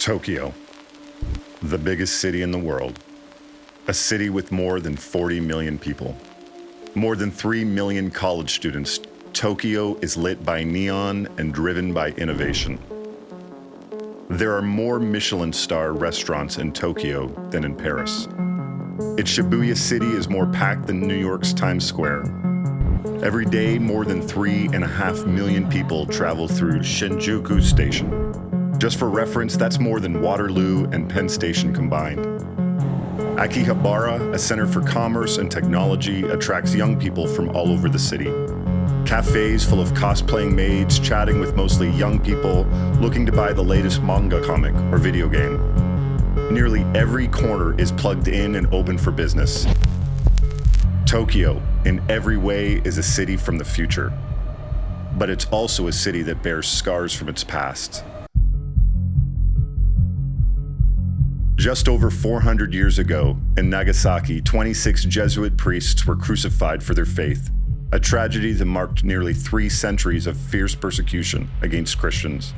Tokyo, the biggest city in the world. A city with more than 40 million people. More than 3 million college students. Tokyo is lit by neon and driven by innovation. There are more Michelin star restaurants in Tokyo than in Paris. Its Shibuya city is more packed than New York's Times Square. Every day, more than 3.5 million people travel through Shinjuku Station. Just for reference, that's more than Waterloo and Penn Station combined. Akihabara, a center for commerce and technology, attracts young people from all over the city. Cafes full of cosplaying maids chatting with mostly young people looking to buy the latest manga comic or video game. Nearly every corner is plugged in and open for business. Tokyo, in every way, is a city from the future. But it's also a city that bears scars from its past. Just over 400 years ago, in Nagasaki, 26 Jesuit priests were crucified for their faith, a tragedy that marked nearly 3 centuries of fierce persecution against Christians.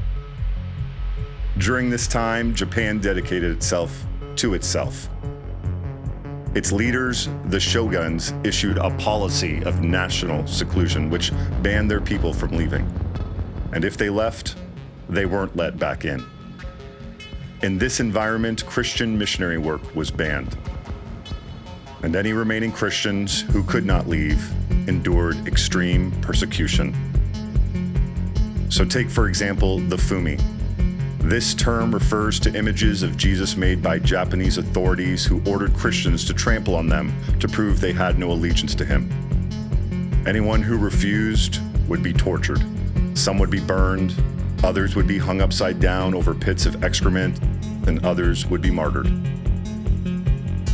During this time, Japan dedicated itself to itself. Its leaders, the shoguns, issued a policy of national seclusion, which banned their people from leaving. And if they left, they weren't let back in. In this environment, Christian missionary work was banned. And any remaining Christians who could not leave endured extreme persecution. So take, for example, the Fumi. This term refers to images of Jesus made by Japanese authorities who ordered Christians to trample on them to prove they had no allegiance to him. Anyone who refused would be tortured. Some would be burned, others would be hung upside down over pits of excrement, and others would be martyred.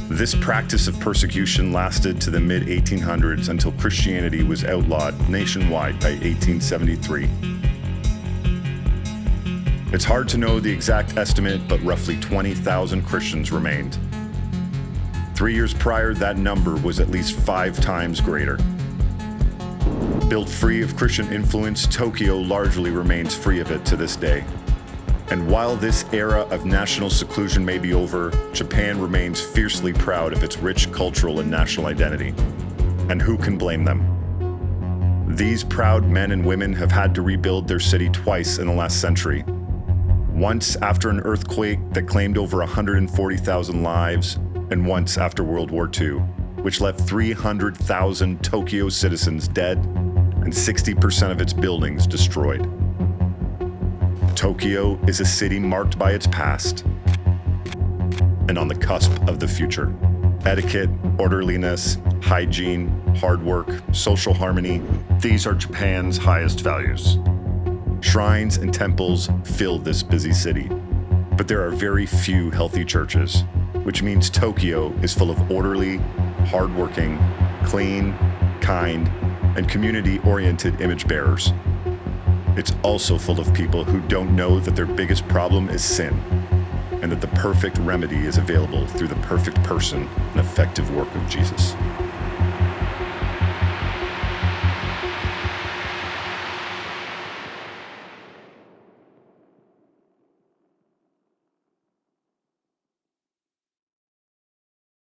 This practice of persecution lasted to the mid-1800s until Christianity was outlawed nationwide by 1873. It's hard to know the exact estimate, but roughly 20,000 Christians remained. 3 years prior, that number was at least 5 times greater. Built free of Christian influence, Tokyo largely remains free of it to this day. And while this era of national seclusion may be over, Japan remains fiercely proud of its rich cultural and national identity. And who can blame them? These proud men and women have had to rebuild their city twice in the last century. Once after an earthquake that claimed over 140,000 lives, and once after World War II, which left 300,000 Tokyo citizens dead and 60% of its buildings destroyed. Tokyo is a city marked by its past and on the cusp of the future. Etiquette, orderliness, hygiene, hard work, social harmony, these are Japan's highest values. Shrines and temples fill this busy city, but there are very few healthy churches, which means Tokyo is full of orderly, hardworking, clean, kind, and community-oriented image bearers. It's also full of people who don't know that their biggest problem is sin, and that the perfect remedy is available through the perfect person and effective work of Jesus.